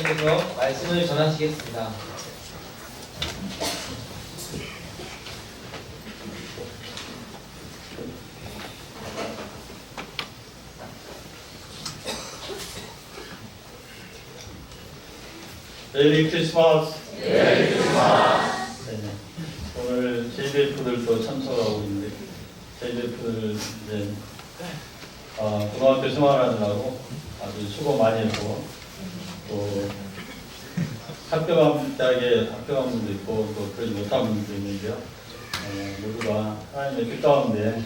목사님께서 말씀을 전하시겠습니다. 메리 크리스마스. 메리 크리스마스. 네. 오늘 JBF들도 참석하고 있는데 JBF들 이제 고등학교 생활하느라고 아주 수고 많이 했고 또 학교 간 대학에 학교 간 분도 있고 또 그러지 못한 분도 있는데요. 모두가 하나님의 뜻 가운데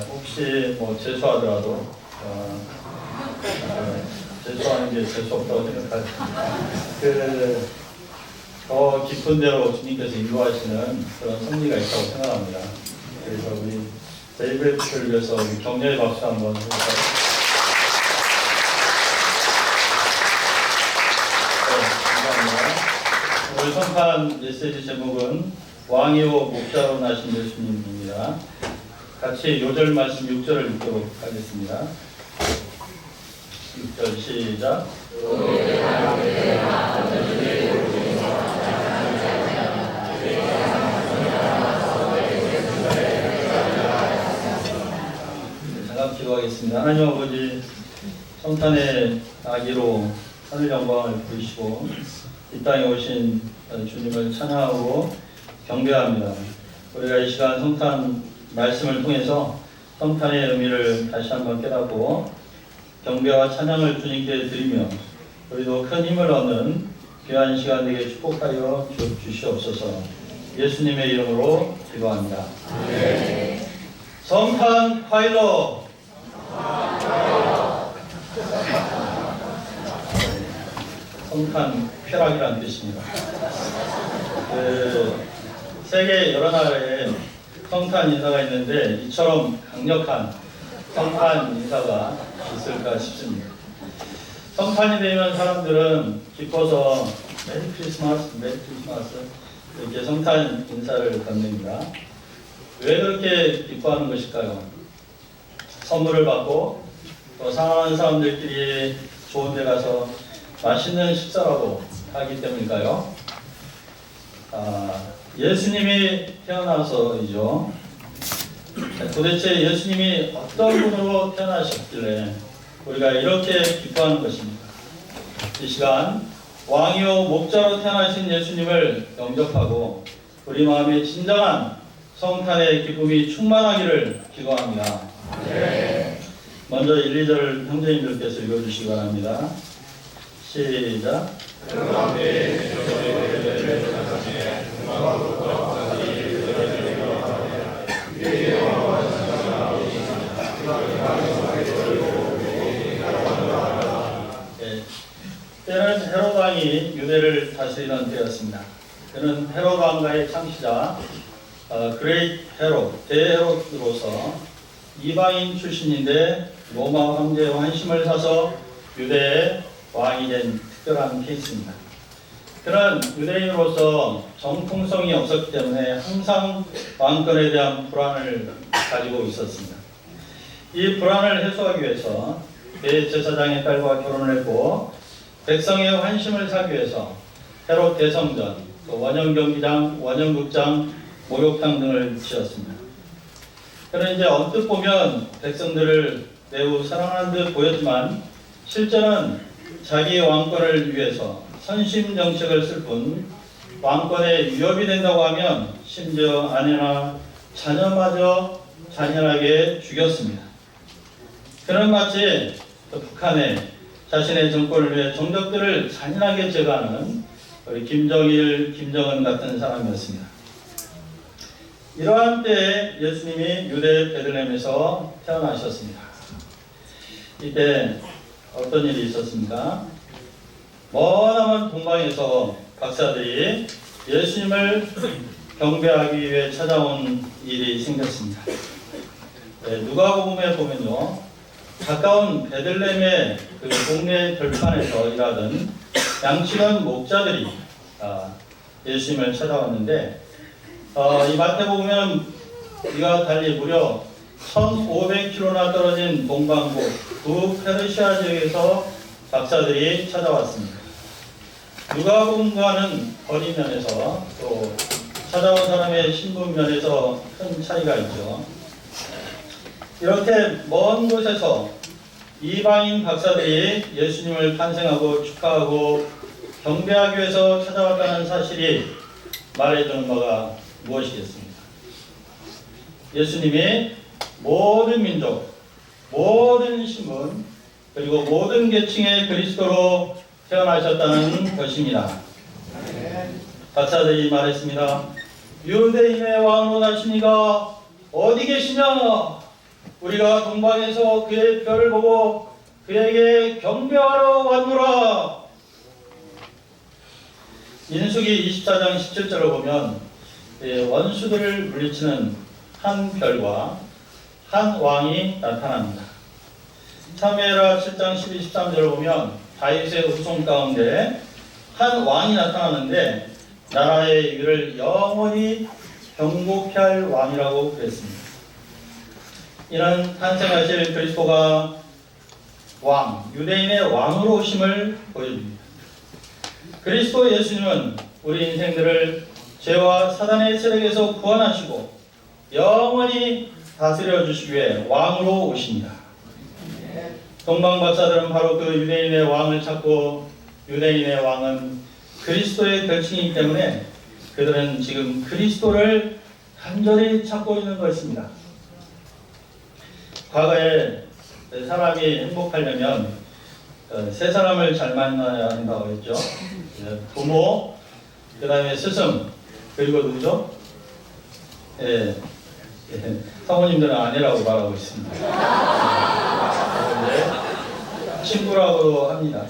혹시 뭐 재수하더라도 재수하는 게 재수 없다고 생각하죠. 더 깊은 데로 주님께서 인도하시는 그런 성리가 있다고 생각합니다. 그래서 우리 JBF를 위해서 우리 격려의 박수 한번 해볼까요? 네, 감사합니다. 오늘 선판 메시지 제목은 왕이요 목자로 나신 예수님입니다. 같이 요절 말씀 6절을 읽도록 하겠습니다. 6절 시작. 잠깐 기도하겠습니다. 하나님 아버지, 성탄의 아기로 하늘 영광을 부르시고 이 땅에 오신 주님을 찬양하고 경배합니다. 우리가 이 시간 성탄 말씀을 통해서 성탄의 의미를 다시 한번 깨닫고 경배와 찬양을 주님께 드리며 우리도 큰 힘을 얻는 귀한 시간 되게 축복하여 주시옵소서. 예수님의 이름으로 기도합니다. 네. 성탄 파일럿. 성탄 쾌락이라는 뜻입니다. 세계 여러 나라에 성탄 인사가 있는데 이처럼 강력한 성탄 인사가 있을까 싶습니다. 성탄이 되면 사람들은 기뻐서 메리 크리스마스, 메리 크리스마스 이렇게 성탄 인사를 건넵니다. 왜 그렇게 기뻐하는 것일까요? 선물을 받고 또 사랑하는 사람들끼리 좋은 데 가서 맛있는 식사라도 하기 때문일까요? 예수님이 태어나서이죠. 도대체 예수님이 어떤 분으로 태어나셨길래 우리가 이렇게 기뻐하는 것입니까? 이 시간 왕이요 목자로 태어나신 예수님을 영접하고 우리 마음에 진정한 성탄의 기쁨이 충만하기를 기도합니다. 네. 먼저 1, 2절 형제님들께서 읽어주시기 바랍니다. 시작. 때는 헤롯 왕이 유대를 다스리던 때였습니다. 그는 헤롯 왕가의 창시자 그레이트 헤롯, 대헤롯으로서 이방인 출신인데 로마 황제의 환심을 사서 유대의 왕이 된 특별한 케이스입니다. 그는 유대인으로서 정통성이 없었기 때문에 항상 왕권에 대한 불안을 가지고 있었습니다. 이 불안을 해소하기 위해서 대제사장의 딸과 결혼을 했고 백성의 환심을 사기 위해서 헤롯 대성전, 원형경기장, 원형극장, 목욕탕 등을 지었습니다. 그는 이제 언뜻 보면 백성들을 매우 사랑하는 듯 보였지만 실제는 자기 왕권을 위해서 선심정책을 쓸 뿐 왕권에 위협이 된다고 하면 심지어 아내나 자녀마저 잔인하게 죽였습니다. 그는 마치 북한에 자신의 정권을 위해 정적들을 잔인하게 제거하는 우리 김정일, 김정은 같은 사람이었습니다. 이러한 때에 예수님이 유대 베들레헴에서 태어나셨습니다. 이때 어떤 일이 있었습니까? 머나먼 동방에서 박사들이 예수님을 경배하기 위해 찾아온 일이 생겼습니다. 누가복음에 보면요, 가까운 베들레헴의 그 동네 들판에서 일하던 양치던 목자들이 예수님을 찾아왔는데 이 마태복음은 이와 달리 무려 1500km나 떨어진 동방국 북페르시아 지역에서 박사들이 찾아왔습니다. 누가복음과는 거리 면에서 또 찾아온 사람의 신분 면에서 큰 차이가 있죠. 이렇게 먼 곳에서 이방인 박사들이 예수님을 탄생하고 축하하고 경배하기 위해서 찾아왔다는 사실이 말해주는 바가 무엇이겠습니까? 예수님이 모든 민족, 모든 신분, 그리고 모든 계층의 그리스도로 태어나셨다는 것입니다. 박사들이 말했습니다. 유대인의 왕으로 나시니가 어디 계시냐? 우리가 동방에서 그의 별을 보고 그에게 경배하러 왔노라. 민수기 24장 17절을 보면 원수들을 물리치는 한 별과 한 왕이 나타납니다. 사무엘하 7장 12, 13절을 보면 다윗의 후손 가운데 한 왕이 나타나는데 나라의 위를 영원히 경고케 할 왕이라고 그랬습니다. 이는 탄생하실 그리스도가 왕, 유대인의 왕으로 오심을 보여줍니다. 그리스도 예수님은 우리 인생들을 죄와 사단의 세력에서 구원하시고 영원히 다스려 주시기 위해 왕으로 오십니다. 동방박사들은 바로 그 유대인의 왕을 찾고 유대인의 왕은 그리스도의 별칭이기 때문에 그들은 지금 그리스도를 간절히 찾고 있는 것입니다. 과거에 사람이 행복하려면 세 사람을 잘 만나야 한다고 했죠. 부모, 그 다음에 스승, 그리고 누구죠? 사모님들은 아내라고 말하고 있습니다. 그런데 친구라고 합니다.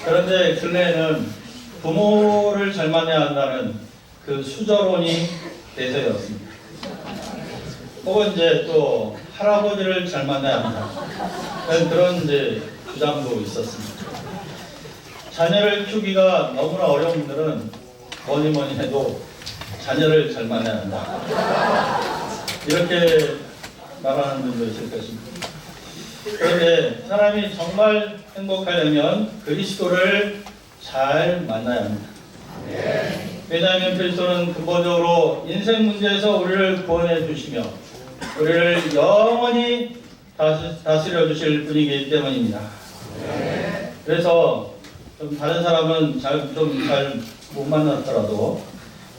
그런데 근래에는 부모를 잘 만나야 한다는 그 수저론이 대세였습니다. 혹은 이제 또 할아버지를 잘 만나야 한다. 그런 이제 주장도 있었습니다. 자녀를 키우기가 너무나 어려운 분들은 뭐니 해도 자녀를 잘 만나야 한다. 이렇게 말하는 분도 있을 것입니다. 그런데 사람이 정말 행복하려면 그리스도를 잘 만나야 합니다. 왜냐하면 그리스도는 근본적으로 인생 문제에서 우리를 구원해 주시며 우리를 영원히 다스려 주실 분이기 때문입니다. 그래서 좀 다른 사람은 잘 못 만났더라도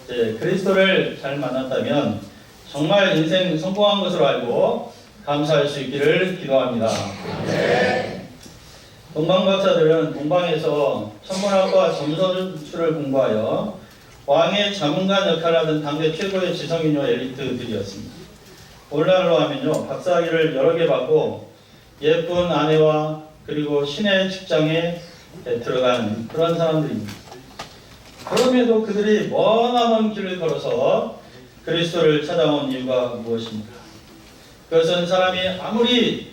그리스도를 잘 만났다면 정말 인생 성공한 것으로 알고 감사할 수 있기를 기도합니다. 동방박사들은 동방에서 천문학과 점선술을 공부하여 왕의 자문관 역할을 하던 당대 최고의 지성인요 엘리트들이었습니다. 오늘날로 하면요 박사학위를 여러 개 받고 예쁜 아내와 그리고 신의 직장에 들어간 그런 사람들입니다. 그럼에도 그들이 머나먼 길을 걸어서 그리스도를 찾아온 이유가 무엇입니까? 그것은 사람이 아무리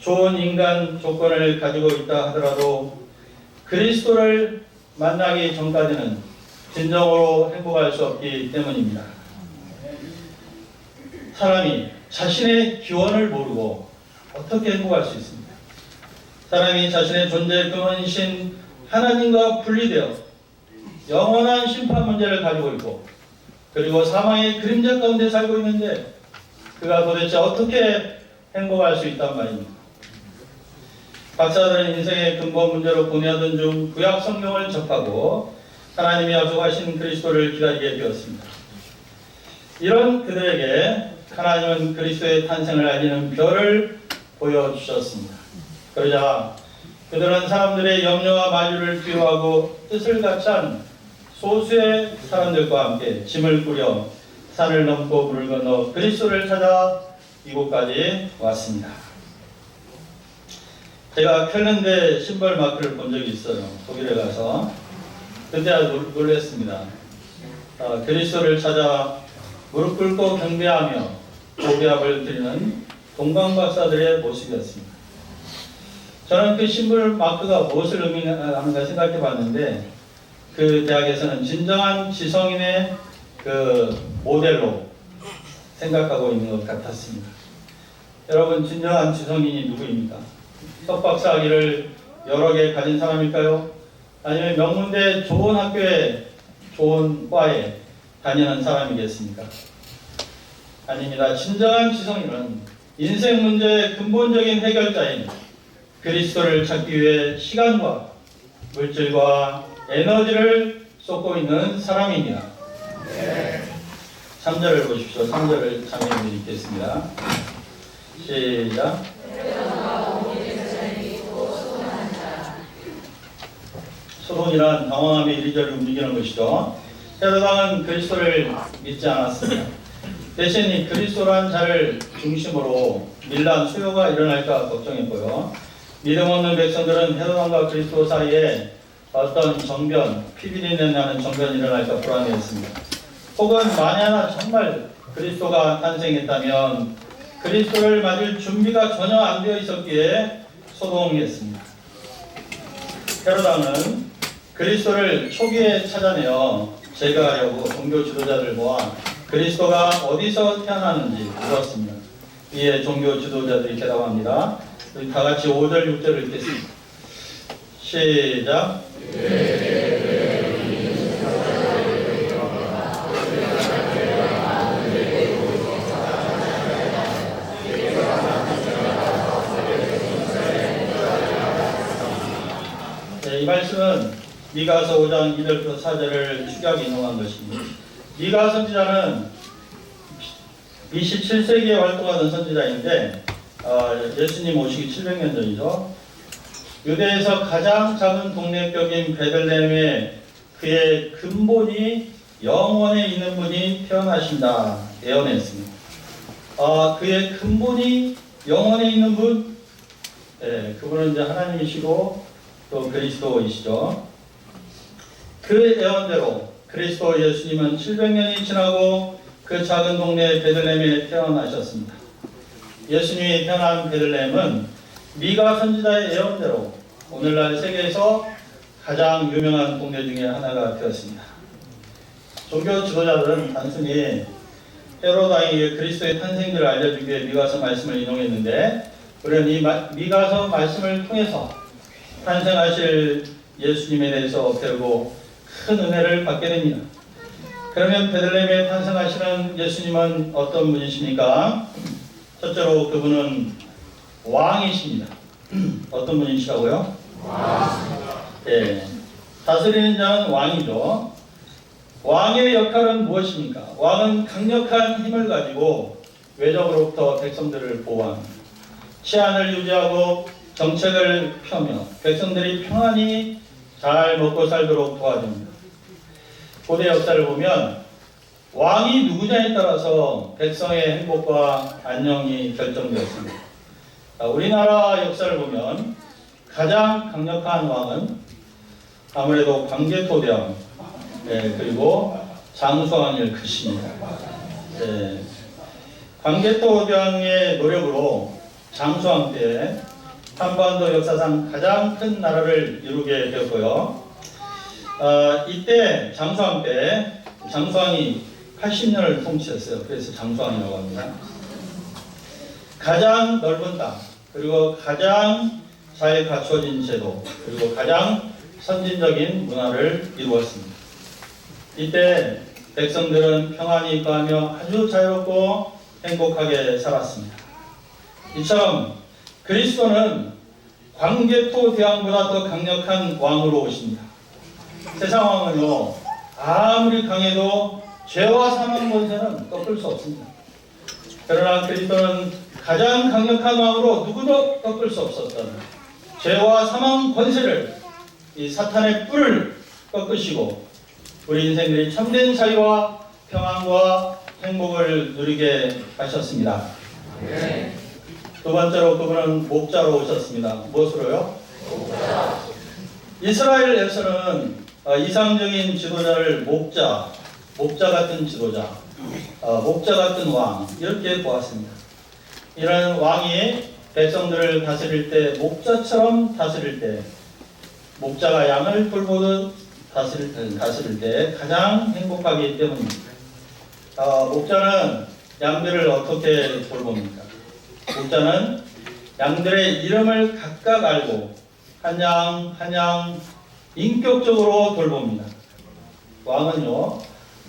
좋은 인간 조건을 가지고 있다 하더라도 그리스도를 만나기 전까지는 진정으로 행복할 수 없기 때문입니다. 사람이 자신의 기원을 모르고 어떻게 행복할 수 있습니까? 사람이 자신의 존재의 근원이신 하나님과 분리되어 영원한 심판 문제를 가지고 있고 그리고 사망의 그림자 가운데 살고 있는데 그가 도대체 어떻게 행복할 수 있단 말입니까? 박사들은 인생의 근본 문제로 고뇌하던 중 구약 성경을 접하고 하나님이 약속하신 그리스도를 기다리게 되었습니다. 이런 그들에게 하나님은 그리스도의 탄생을 알리는 별을 보여주셨습니다. 그러자 그들은 사람들의 염려와 만류를 뒤로하고 뜻을 같이한 소수의 사람들과 함께 짐을 꾸려 산을 넘고 물을 건너 그리스도를 찾아 이곳까지 왔습니다. 제가 켈른대 심벌 마크를 본 적이 있어요. 독일에 가서. 그때 아주 놀랐습니다. 그리스도를 찾아 무릎 꿇고 경배하며 고백을 드리는 동방박사들의 모습이었습니다. 저는 그 심벌 마크가 무엇을 의미하는가 생각해 봤는데 그 대학에서는 진정한 지성인의 그 모델로 생각하고 있는 것 같았습니다. 여러분 진정한 지성인이 누구입니까? 석박사학위를 여러 개 가진 사람일까요? 아니면 명문대 좋은 학교에 좋은 과에 다니는 사람이겠습니까? 아닙니다. 진정한 지성인은 인생 문제의 근본적인 해결자인 그리스도를 찾기 위해 시간과 물질과 에너지를 쏟고 있는 사람입니다. 3절을 보십시오. 3절을 참여해 읽겠습니다. 시작. 소동이란 당황함이 이리저리 움직이는 것이죠. 헤롯 그리스도를 믿지 않았습니다. 대신 이 그리스도란 자를 중심으로 밀란 수요가 일어날까 걱정했고요. 믿음 없는 백성들은 헤롯과 그리스도 사이에 어떤 정변, 피비린내 나는 정변이 일어날까 불안해했습니다. 혹은 만에 하나 정말 그리스도가 탄생했다면 그리스도를 맞을 준비가 전혀 안 되어 있었기에 소동했습니다. 헤롯 그리스도를 초기에 찾아내어 제거하려고 종교 지도자들 모아 그리스도가 어디서 태어나는지 물었습니다. 이에 종교 지도자들이 대답합니다. 우리 다 같이 5절, 6절을 읽겠습니다. 시작. 이 말씀은 미가서 5장 2절부터 4절을 축약해 인용한 것입니다. 미가 선지자는 27세기에 활동하던 선지자인데 예수님 오시기 700년 전이죠. 유대에서 가장 작은 동네격인 베들레헴에 그의 근본이 영원에 있는 분이 태어나신다 예언했습니다. 그의 근본이 영원에 있는 분, 그분은 이제 하나님이시고 또 그리스도이시죠. 그 예언대로 그리스도 예수님은 700년이 지나고 그 작은 동네 베들레헴에 태어나셨습니다. 예수님이 태어난 베들레헴은 미가 선지자의 예언대로 오늘날 세계에서 가장 유명한 동네 중에 하나가 되었습니다. 종교 지도자들은 단순히 헤롯 왕이 그리스도의 탄생들을 알려주기 위해 미가서 말씀을 인용했는데 우리는 이 미가서 말씀을 통해서 탄생하실 예수님에 대해서 배우고 큰 은혜를 받게 됩니다. 그러면 베들레헴에 탄생하시는 예수님은 어떤 분이십니까? 첫째로 그분은 왕이십니다. 어떤 분이시라고요? 네. 다스리는 자는 왕이죠. 왕의 역할은 무엇입니까? 왕은 강력한 힘을 가지고 외적으로부터 백성들을 보호합니다. 치안을 유지하고 정책을 펴며 백성들이 평안히 잘 먹고 살도록 도와줍니다. 고대 역사를 보면 왕이 누구냐에 따라서 백성의 행복과 안녕이 결정되었습니다. 우리나라 역사를 보면 가장 강력한 왕은 아무래도 광개토대왕, 그리고 장수왕일 것입니다. 광개토대왕의 노력으로 장수왕 때 한반도 역사상 가장 큰 나라를 이루게 되었고요. 이때 장수왕 때 장수왕이 80년을 통치했어요. 그래서 장수왕이라고 합니다. 가장 넓은 땅, 그리고 가장 잘 갖춰진 제도, 그리고 가장 선진적인 문화를 이루었습니다. 이때 백성들은 평안히 거하며 아주 자유롭고 행복하게 살았습니다. 이처럼 그리스도는 광개토 대왕보다 더 강력한 왕으로 오십니다. 세상 왕은요, 아무리 강해도 죄와 사망 권세는 꺾을 수 없습니다. 그러나 그리스도는 가장 강력한 왕으로 누구도 꺾을 수 없었던 죄와 사망 권세를, 이 사탄의 뿔을 꺾으시고 우리 인생들이 참된 자유와 평안과 행복을 누리게 하셨습니다. 두 번째로 그분은 목자로 오셨습니다. 무엇으로요? 이스라엘에서는 이상적인 지도자를 목자 같은 지도자, 목자 같은 왕 이렇게 보았습니다. 이런 왕이 백성들을 다스릴 때 목자처럼 다스릴 때, 목자가 양을 돌보듯 다스릴 때 가장 행복하기 때문입니다. 목자는 양들을 어떻게 돌봅니까? 목자는 양들의 이름을 각각 알고 한 양 한 양 인격적으로 돌봅니다. 왕은요,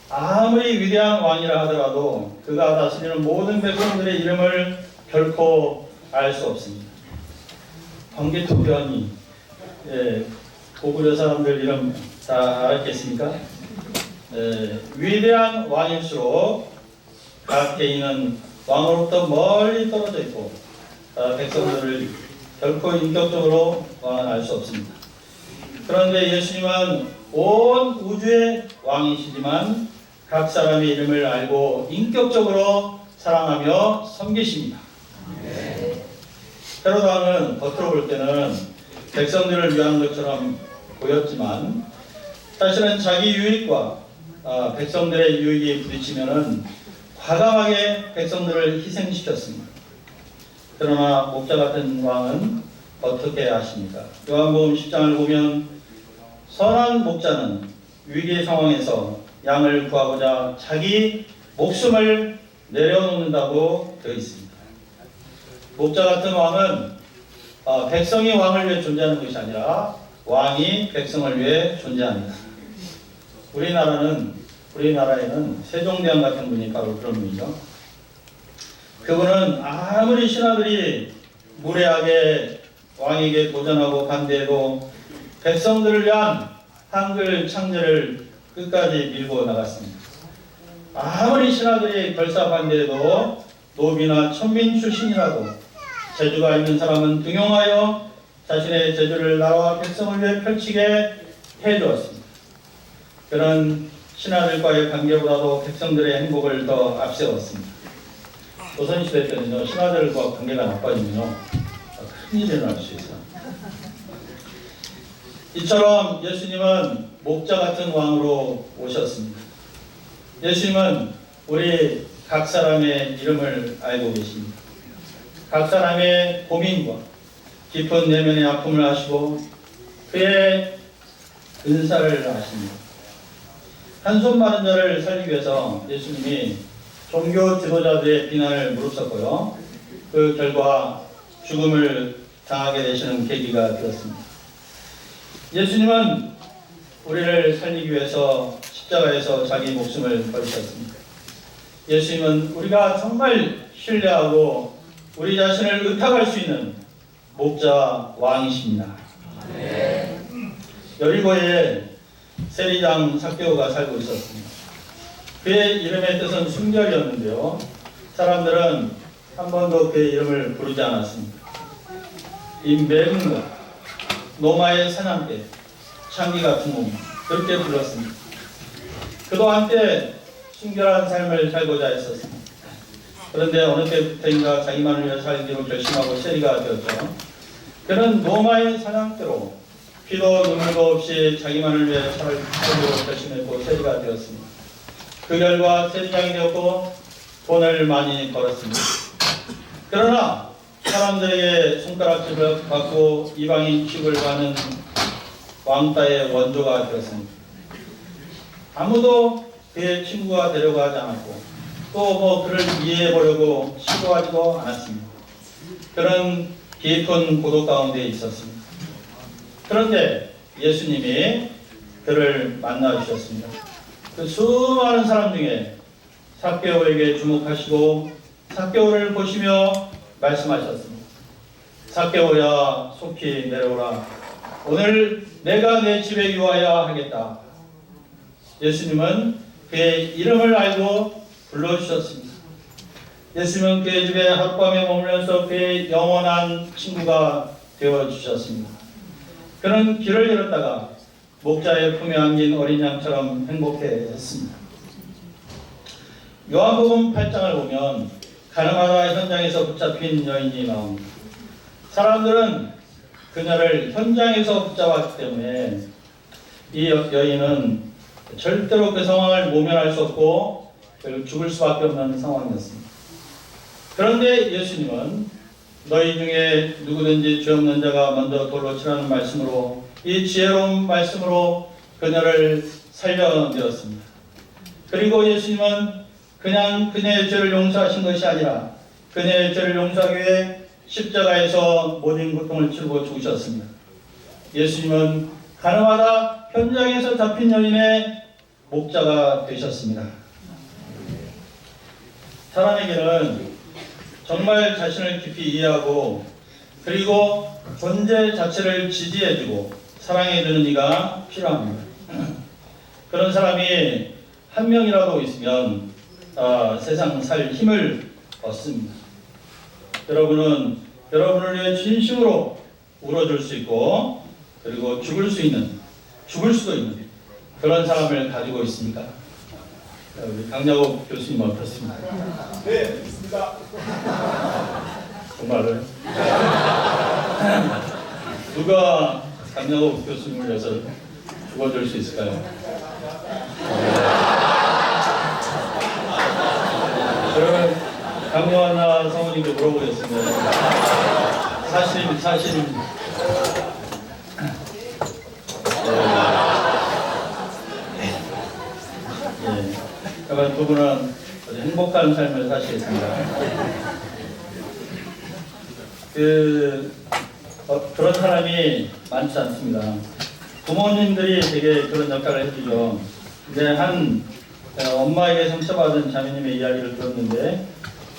아무리 위대한 왕이라 하더라도 그가 다스리는 모든 백성들의 이름을 결코 알 수 없습니다. 황개토변이, 고구려 사람들 이름 다 알았겠습니까? 위대한 왕일수록 각 개인은 왕으로부터 멀리 떨어져 있고 백성들을 결코 인격적으로 왕은 알 수 없습니다. 그런데 예수님은 온 우주의 왕이시지만 각 사람의 이름을 알고 인격적으로 사랑하며 섬기십니다. 헤롯 왕은 겉으로 볼 때는 백성들을 위한 것처럼 보였지만 사실은 자기 유익과 백성들의 유익이 부딪히면은 과감하게 백성들을 희생시켰습니다. 그러나 목자 같은 왕은 어떻게 하십니까? 요한복음 10장을 보면 선한 목자는 위기 상황에서 양을 구하고자 자기 목숨을 내려놓는다고 되어 있습니다. 목자 같은 왕은 백성이 왕을 위해 존재하는 것이 아니라 왕이 백성을 위해 존재합니다. 우리나라에는 세종대왕 같은 분이 바로 그런 분이죠. 그분은 아무리 신하들이 무례하게 왕에게 도전하고 반대해도 백성들을 위한 한글 창제를 끝까지 밀고 나갔습니다. 아무리 신하들이 결사반대해도 노비나 천민 출신이라도 재주가 있는 사람은 등용하여 자신의 재주를 나라와 백성을 위해 펼치게 해주었습니다. 그런 신하들과의 관계보다도 백성들의 행복을 더 앞세웠습니다. 조선시대 때는요, 신하들과 관계가 나빠지면요, 큰일이 일어날 수 있어요. 이처럼 예수님은 목자 같은 왕으로 오셨습니다. 예수님은 우리 각 사람의 이름을 알고 계십니다. 각 사람의 고민과 깊은 내면의 아픔을 아시고 그의 은사를 아십니다. 한손 마른 자를 살리기 위해서 예수님이 종교 지도자들의 비난을 무릅쓰고요. 그 결과 죽음을 당하게 되시는 계기가 되었습니다. 예수님은 우리를 살리기 위해서 십자가에서 자기 목숨을 버리셨습니다. 예수님은 우리가 정말 신뢰하고 우리 자신을 의탁할 수 있는 목자 왕이십니다. 여리고에 세리장 삭개오가 살고 있었습니다. 그의 이름의 뜻은 순결이었는데요. 사람들은 한 번도 그의 이름을 부르지 않았습니다. 이 맹은 것, 노마의 사냥개, 창기 같은 몸, 그렇게 불렀습니다. 그도 한때 순결한 삶을 살고자 했었습니다. 그런데 어느 때부터인가 자기만을 위해 살기로 결심하고 세리가 되었죠. 그는 노마의 사냥개로 피도 눈물도 없이 자기만을 위해 살기로 결심했고 세리가 되었습니다. 그 결과 세리장이 되었고 돈을 많이 벌었습니다. 그러나 사람들에게 손가락질을 받고 이방인 취급을 받는 왕따의 원조가 되었습니다. 아무도 그의 친구가 되려고 하지 않았고 또 그를 이해해 보려고 시도하지도 않았습니다. 그런 깊은 고독 가운데 있었습니다. 그런데 예수님이 그를 만나 주셨습니다. 그 수많은 사람 중에 삭개오에게 주목하시고 삭개오를 보시며 말씀하셨습니다. 삭개오야, 속히 내려오라. 오늘 내가 내 집에 유하여야 하겠다. 예수님은 그의 이름을 알고 불러주셨습니다. 예수님은 그의 집에 하룻밤에 머물면서 그의 영원한 친구가 되어주셨습니다. 그는 길을 잃었다가 목자의 품에 안긴 어린 양처럼 행복해했습니다. 요한복음 8장을 보면 가늠하다 현장에서 붙잡힌 여인이 나옵니다. 사람들은 그녀를 현장에서 붙잡았기 때문에 이 여인은 절대로 그 상황을 모면할 수 없고 결국 죽을 수밖에 없는 상황이었습니다. 그런데 예수님은 너희 중에 누구든지 죄 없는 자가 먼저 돌로 치라는 말씀으로 이 지혜로운 말씀으로 그녀를 살려내었습니다. 그리고 예수님은 그냥 그녀의 죄를 용서하신 것이 아니라 그녀의 죄를 용서하기 위해 십자가에서 모든 고통을 치르고 죽으셨습니다. 예수님은 가늠하다 현장에서 잡힌 여인의 목자가 되셨습니다. 사람에게는 정말 자신을 깊이 이해하고 그리고 존재 자체를 지지해주고 사랑해주는 이가 필요합니다. 그런 사람이 한 명이라도 있으면 세상 살 힘을 얻습니다. 여러분은 여러분을 위해 진심으로 울어줄 수 있고 그리고 죽을 수도 있는 그런 사람을 가지고 있습니까? 우리 강야곱 교수님 어떻습니까? 네, 있습니다. 정말요? 누가 강야곱 교수님을 위해서 죽어줄 수 있을까요? 그러면 강요하나 성우님께 물어보겠습니다. 사실 그러면 두 분은 아주 행복한 삶을 사시겠습니다. 그런 사람이 많지 않습니다. 부모님들이 되게 그런 역할을 해주죠. 근데 엄마에게 상처받은 자매님의 이야기를 들었는데,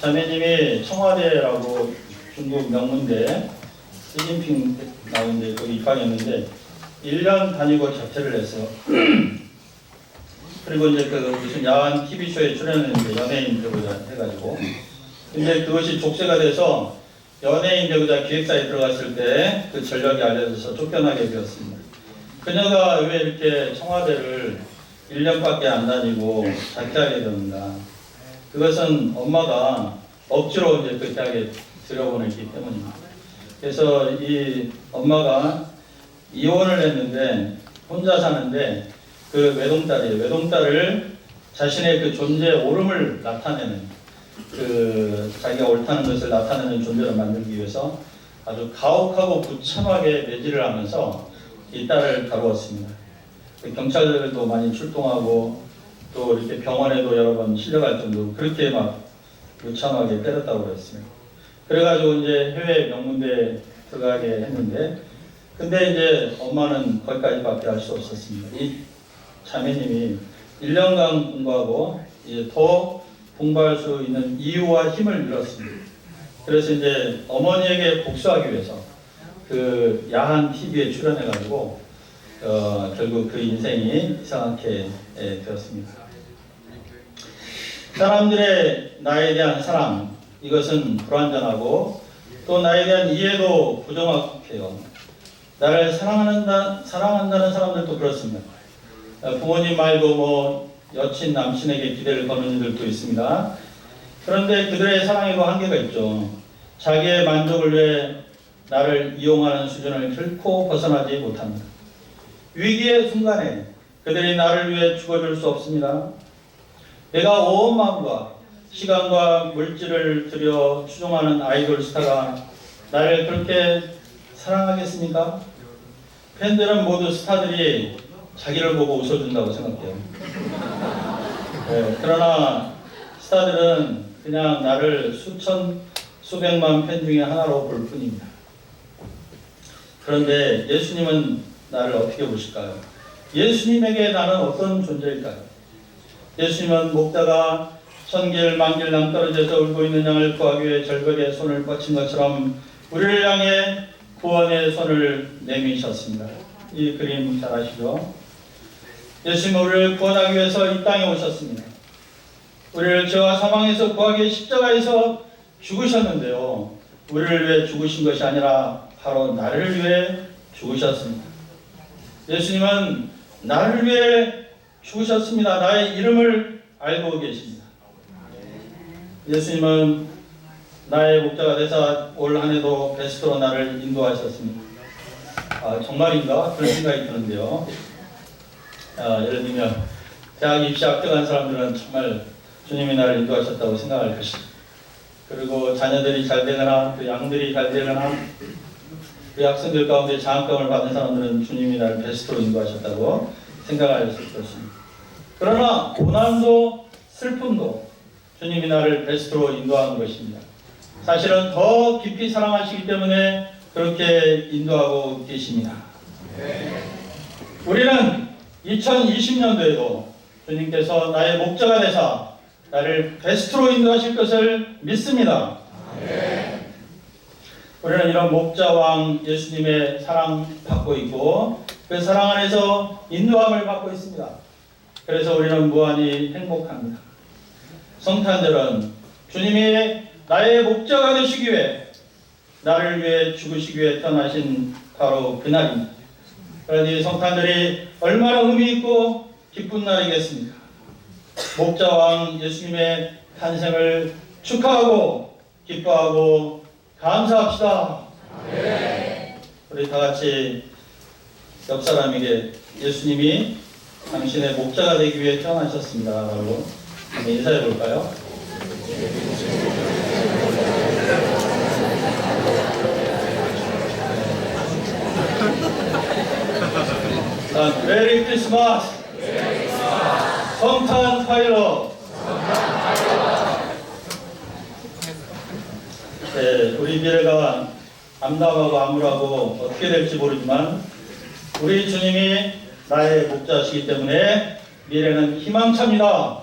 자매님이 청와대라고 중국 명문대 시진핑 나오는데 거기 입학했는데 1년 다니고 자퇴를 했어요. 그리고 이제 무슨 야한 TV쇼에 출연했는데 연예인 배우자 해가지고, 근데 그것이 족쇄가 돼서 연예인 배우자 기획사에 들어갔을 때 그 전력이 알려져서 쫓겨나게 되었습니다. 그녀가 왜 이렇게 청와대를 1년밖에 안 다니고 자퇴하게 됩니다. 그것은 엄마가 억지로 이제 그 대학에 들여보냈기 때문입니다. 그래서 이 엄마가 이혼을 했는데 혼자 사는데 그 외동딸이에요. 외동딸을 자신의 그 존재의 옳음을 나타내는, 자기가 옳다는 것을 나타내는 존재로 만들기 위해서 아주 가혹하고 부참하게 매질을 하면서 이 딸을 다루었습니다. 경찰들도 많이 출동하고 또 이렇게 병원에도 여러 번 실려갈 정도로 그렇게 막 무참하게 때렸다고 그랬습니다. 그래가지고 이제 해외 명문대에 들어가게 했는데, 근데 이제 엄마는 거기까지밖에 할 수 없었습니다. 이 자매님이 1년간 공부하고 이제 더 공부할 수 있는 이유와 힘을 잃었습니다. 그래서 이제 어머니에게 복수하기 위해서 그 야한 TV에 출연해가지고 결국 그 인생이 이상하게 되었습니다. 사람들의 나에 대한 사랑, 이것은 불완전하고 또 나에 대한 이해도 부정확해요. 나를 사랑한다는 사람들도 그렇습니다. 부모님 말고 뭐 여친, 남친에게 기대를 거는 이들도 있습니다. 그런데 그들의 사랑에도 한계가 있죠. 자기의 만족을 위해 나를 이용하는 수준을 결코 벗어나지 못합니다. 위기의 순간에 그들이 나를 위해 죽어줄 수 없습니다. 내가 온 마음과 시간과 물질을 들여 추종하는 아이돌 스타가 나를 그렇게 사랑하겠습니까? 팬들은 모두 스타들이 자기를 보고 웃어준다고 생각해요. 네, 그러나 스타들은 그냥 나를 수백만 팬 중에 하나로 볼 뿐입니다. 그런데 예수님은 나를 어떻게 보실까요? 예수님에게 나는 어떤 존재일까요? 예수님은 목자가 천길 만길 낭떠러져서 울고 있는 양을 구하기 위해 절벽에 손을 뻗친 것처럼 우리를 향해 구원의 손을 내미셨습니다. 이 그림 잘 아시죠? 예수님은 우리를 구원하기 위해서 이 땅에 오셨습니다. 우리를 죄와 사망에서 구하기 위해 십자가에서 죽으셨는데요, 우리를 위해 죽으신 것이 아니라 바로 나를 위해 죽으셨습니다. 예수님은 나를 위해 죽으셨습니다. 나의 이름을 알고 계십니다. 예수님은 나의 목자가 되사 올 한 해도 베스트로 나를 인도하셨습니다. 정말인가? 그런 생각이 드는데요. 예를 들면 대학 입시 합격한 사람들은 정말 주님이 나를 인도하셨다고 생각할 것입니다. 그리고 자녀들이 잘 되거나 그 양들이 잘 되거나 그 학생들 가운데 장학금을 받은 사람들은 주님이 나를 베스트로 인도하셨다고 생각하였을 것입니다. 그러나 고난도 슬픔도 주님이 나를 베스트로 인도하는 것입니다. 사실은 더 깊이 사랑하시기 때문에 그렇게 인도하고 계십니다. 우리는 2020년도에도 주님께서 나의 목자가 되사 나를 베스트로 인도하실 것을 믿습니다. 우리는 이런 목자왕 예수님의 사랑 받고 있고 그 사랑 안에서 인도함을 받고 있습니다. 그래서 우리는 무한히 행복합니다. 성탄절은 주님이 나의 목자가 되시기 위해 나를 위해 죽으시기 위해 태어나신 바로 그날입니다. 그러니 성탄절이 얼마나 의미 있고 기쁜 날이겠습니까? 목자왕 예수님의 탄생을 축하하고 기뻐하고 감사합시다. 우리 다 같이 옆 사람에게 예수님이 당신의 목자가 되기 위해 태어나셨습니다 라고 한번 인사해 볼까요? 자, 메리 크리스마스! 성탄 파일럿! 네, 우리 미래가 암담하고 암울하고 어떻게 될지 모르지만 우리 주님이 나의 목자시기 때문에 미래는 희망차입니다.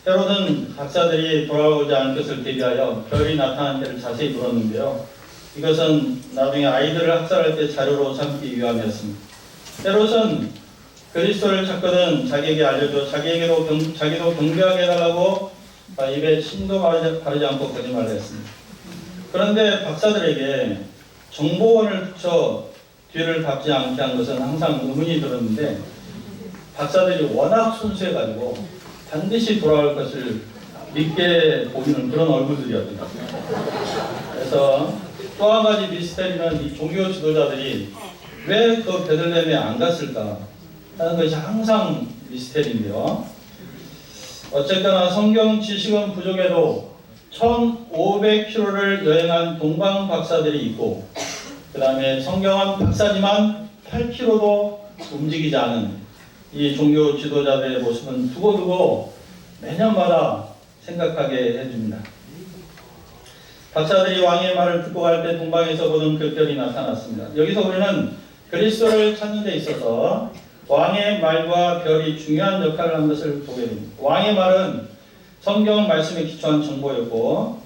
헤롯은 박사들이 돌아오지 않을 것을 대비하여 별이 나타난 때를 자세히 물었는데요. 이것은 나중에 아이들을 학살할 때 자료로 삼기 위함이었습니다. 헤롯은 그리스도를 찾거든 자기에게 알려줘 자기도 경배하게 해달라고 입에 침도 바르지 않고 거짓말을 했습니다. 그런데 박사들에게 정보원을 붙여 뒤를 밟지 않게 한 것은 항상 의문이 들었는데 박사들이 워낙 순수해가지고 반드시 돌아올 것을 믿게 보이는 그런 얼굴들이었거든요. 그래서 또 한 가지 미스테리는 이 종교 지도자들이 왜 그 베들레헴에 안 갔을까 하는 것이 항상 미스테리인데요. 어쨌거나 성경 지식은 부족해도 1500km를 여행한 동방 박사들이 있고 그 다음에 성경은 박사지만 8km도 움직이지 않은 이 종교 지도자들의 모습은 두고두고 매년마다 생각하게 해줍니다. 박사들이 왕의 말을 듣고 갈 때 동방에서 보는 그 별이 나타났습니다. 여기서 우리는 그리스도를 찾는 데 있어서 왕의 말과 별이 중요한 역할을 한 것을 보게 됩니다. 왕의 말은 성경 말씀에 기초한 정보였고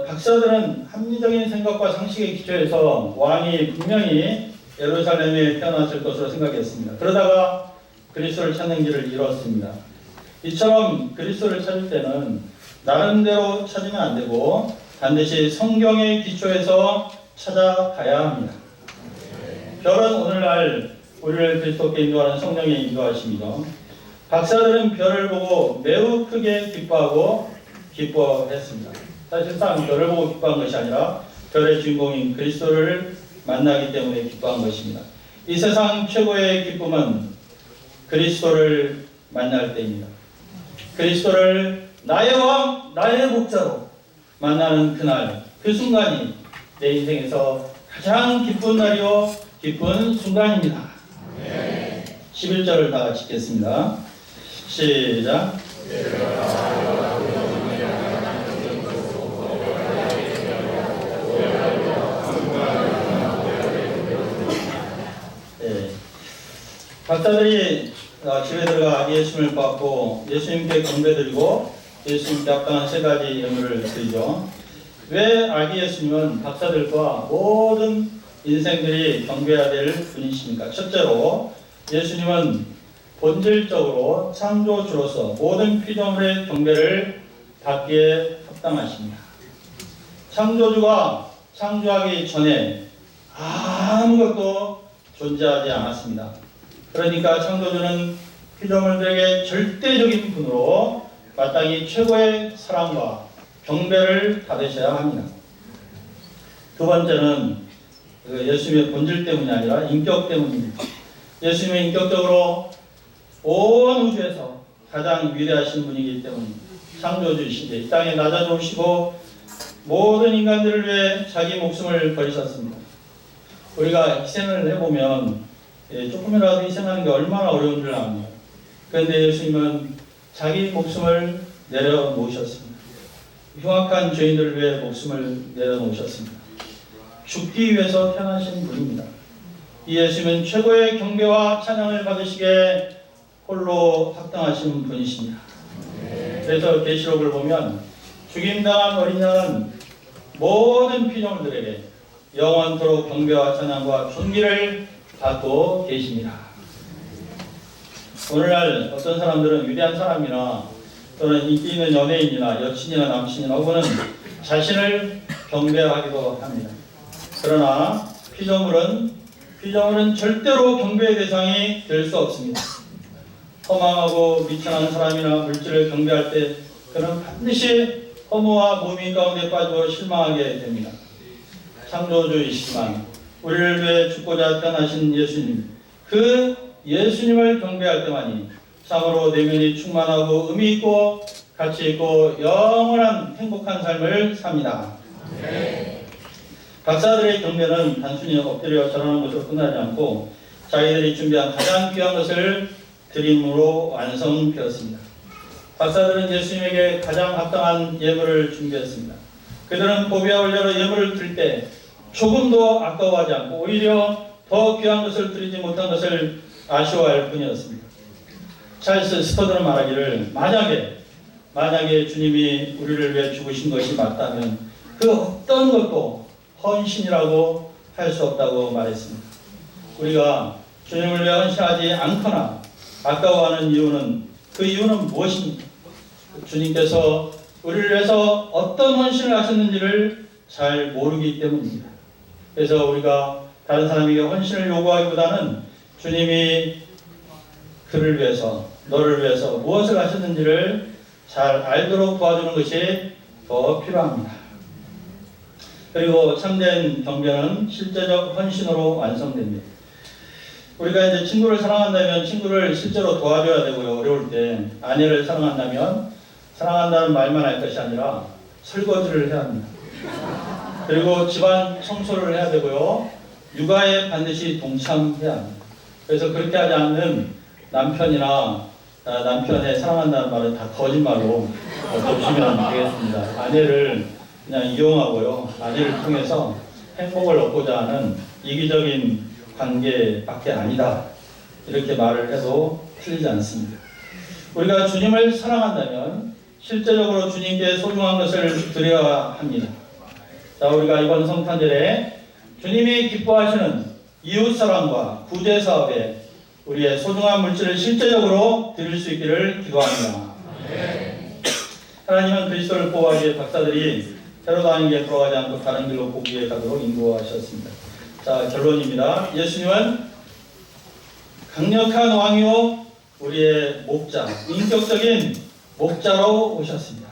박사들은 합리적인 생각과 상식에 기초해서 왕이 분명히 예루살렘에 태어났을 것으로 생각했습니다. 그러다가 그리스도를 찾는 길을 잃었습니다. 이처럼 그리스도를 찾을 때는 나름대로 찾으면 안 되고 반드시 성경에 기초해서 찾아가야 합니다. 별은 오늘날 우리를 그리스도께 인도하는 성령의 인도하심이죠. 박사들은 별을 보고 매우 크게 기뻐했습니다. 사실상 별을 보고 기뻐한 것이 아니라 별의 주인공인 그리스도를 만나기 때문에 기뻐한 것입니다. 이 세상 최고의 기쁨은 그리스도를 만날 때입니다. 그리스도를 나의 왕, 나의 목자로 만나는 그날, 그 순간이 내 인생에서 가장 기쁜 날이요 기쁜 순간입니다. 11절을 다 같이 읽겠습니다. 시작. 네. 박사들이 집에 들어가 예수님을 받고 예수님께 경배드리고 예수님께 합당한 세 가지 예물을 드리죠. 왜 아기 예수님은 박사들과 모든 인생들이 경배해야 될 분이십니까? 첫째로 예수님은 본질적으로 창조주로서 모든 피조물의 경배를 받기에 합당하십니다. 창조주가 창조하기 전에 아무것도 존재하지 않았습니다. 그러니까 창조주는 피조물들에게 절대적인 분으로 마땅히 최고의 사랑과 경배를 받으셔야 합니다. 두 번째는 예수님의 본질 때문이 아니라 인격 때문입니다. 예수님은 인격적으로 온 우주에서 가장 위대하신 분이기 때문입니다. 창조주이신데 이 땅에 낮아져 오시고 모든 인간들을 위해 자기 목숨을 버리셨습니다. 우리가 희생을 해보면 조금이라도 희생하는 게 얼마나 어려운 줄 압니다. 그런데 예수님은 자기 목숨을 내려놓으셨습니다. 흉악한 죄인들을 위해 목숨을 내려놓으셨습니다. 죽기 위해서 태어나신 분입니다. 이 예수님은 최고의 경배와 찬양을 받으시기에 홀로 합당하신 분이십니다. 그래서 계시록을 보면 죽임당한 어린 양은 모든 피조물들에게 영원토록 경배와 찬양과 존귀를 받고 계십니다. 오늘날 어떤 사람들은 위대한 사람이나 또는 인기 있는 연예인이나 여친이나 남친이나 혹은 자신을 경배하기도 합니다. 그러나 피조물은 절대로 경배의 대상이 될 수 없습니다. 허망하고 미천한 사람이나 물질을 경배할 때 그는 반드시 허무와 무미 가운데 빠지고 실망하게 됩니다. 창조주이시지만 우리를 위해 죽고자 태어나신 예수님, 그 예수님을 경배할 때만이 참으로 내면이 충만하고 의미 있고 가치 있고 영원한 행복한 삶을 삽니다. 박사들의 경배는 단순히 엎드려 절하는 것으로 끝나지 않고 자기들이 준비한 가장 귀한 것을 드림으로 완성되었습니다. 박사들은 예수님에게 가장 합당한 예물을 준비했습니다. 그들은 고비와 올려로 예물을 드릴 때 조금도 아까워하지 않고 오히려 더 귀한 것을 드리지 못한 것을 아쉬워할 뿐이었습니다. 찰스 스터드는 말하기를 만약에 주님이 우리를 위해 죽으신 것이 맞다면 그 어떤 것도 헌신이라고 할 수 없다고 말했습니다. 우리가 주님을 위해 헌신하지 않거나 아까워하는 이유는 무엇입니까? 주님께서 우리를 위해서 어떤 헌신을 하셨는지를 잘 모르기 때문입니다. 그래서 우리가 다른 사람에게 헌신을 요구하기보다는 주님이 그를 위해서, 너를 위해서 무엇을 하셨는지를 잘 알도록 도와주는 것이 더 필요합니다. 그리고 참된 경배는 실제적 헌신으로 완성됩니다. 우리가 이제 친구를 사랑한다면 친구를 실제로 도와줘야 되고요. 어려울 때 아내를 사랑한다면 사랑한다는 말만 할 것이 아니라 설거지를 해야 합니다. 그리고 집안 청소를 해야 되고요. 육아에 반드시 동참해야 합니다. 그래서 그렇게 하지 않는 남편이나 남편의 사랑한다는 말은 다 거짓말로 보시면 되겠습니다. 아내를 그냥 이용하고요. 아내를 통해서 행복을 얻고자 하는 이기적인 관계밖에 아니다. 이렇게 말을 해도 틀리지 않습니다. 우리가 주님을 사랑한다면 실제적으로 주님께 소중한 것을 드려야 합니다. 자, 우리가 이번 성탄절에 주님이 기뻐하시는 이웃사랑과 구제사업에 우리의 소중한 물질을 실제적으로 드릴 수 있기를 기도합니다. 하나님은 그리스도를 보호하기 위해 박사들이 헤로다는 길 돌아가지 않고 다른 길로 보기에 가도록 인도하셨습니다. 자, 결론입니다. 예수님은 강력한 왕이요 우리의 목자, 인격적인 목자로 오셨습니다.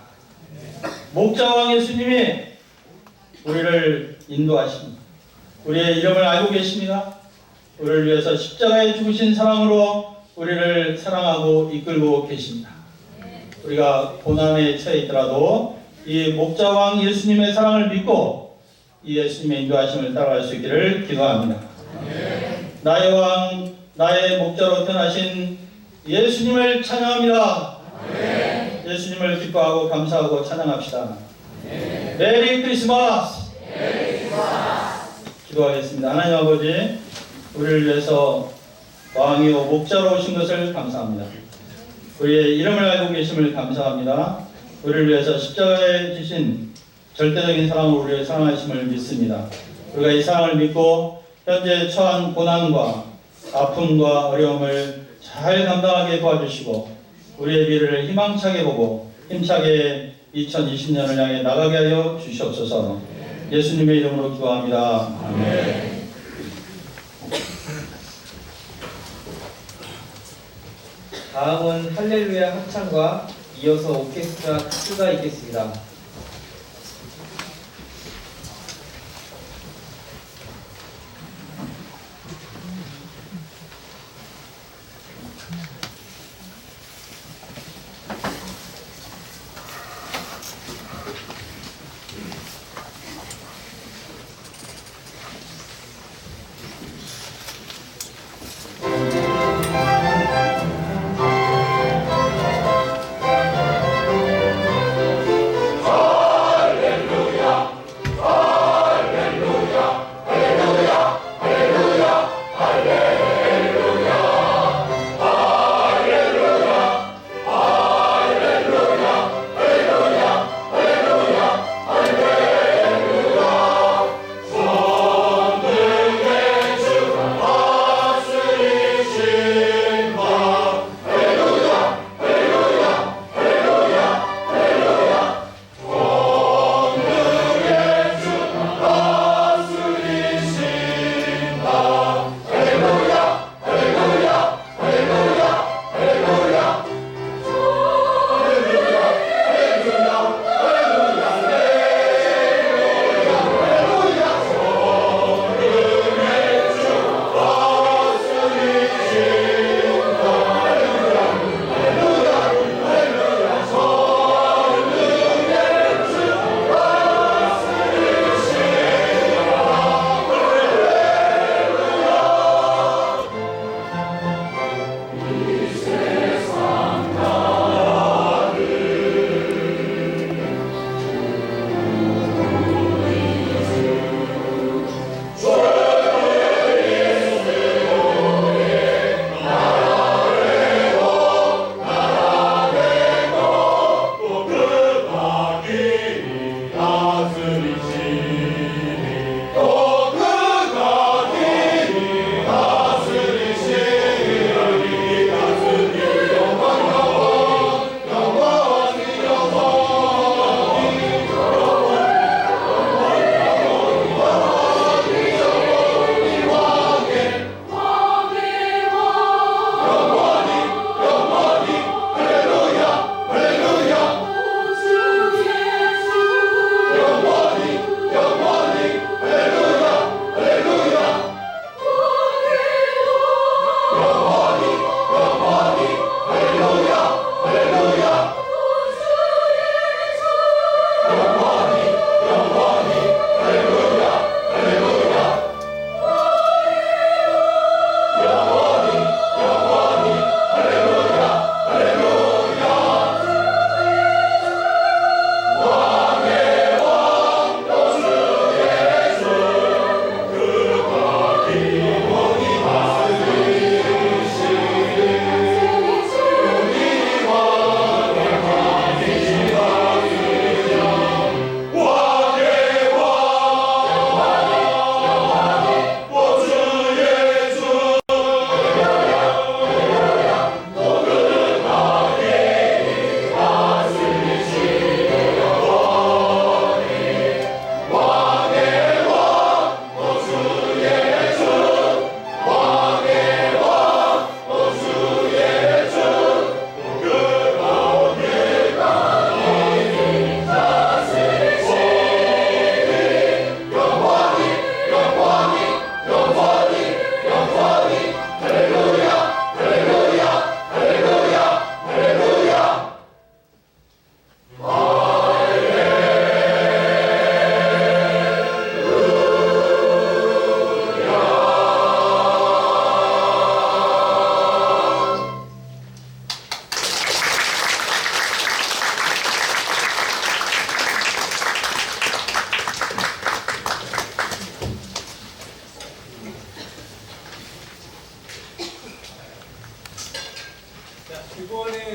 목자왕 예수님이 우리를 인도하십니다. 우리의 이름을 알고 계십니다. 우리를 위해서 십자가에 죽으신 사랑으로 우리를 사랑하고 이끌고 계십니다. 우리가 고난에 처해 있더라도 이 목자왕 예수님의 사랑을 믿고 이 예수님의 인도하심을 따라갈 수 있기를 기도합니다. 나의 왕, 나의 목자로 태어나신 예수님을 찬양합니다. 예수님을 기뻐하고 감사하고 찬양합시다. 메리 크리스마스! 기도하겠습니다. 하나님 아버지, 우리를 위해서 왕이요 목자로 오신 것을 감사합니다. 우리의 이름을 알고 계심을 감사합니다. 우리를 위해서 십자가에 지신 절대적인 사랑으로 우리를 사랑하심을 믿습니다. 우리가 이 사랑을 믿고 현재 처한 고난과 아픔과 어려움을 잘 감당하게 도와주시고 우리의 미래를 희망차게 보고 힘차게 2020년을 향해 나가게 하여 주시옵소서. 예수님의 이름으로 기도합니다. 아멘. 다음은 할렐루야 합창과 이어서 오케스트라 특수가 있겠습니다.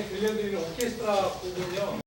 들려드리는 오케스트라 부분요.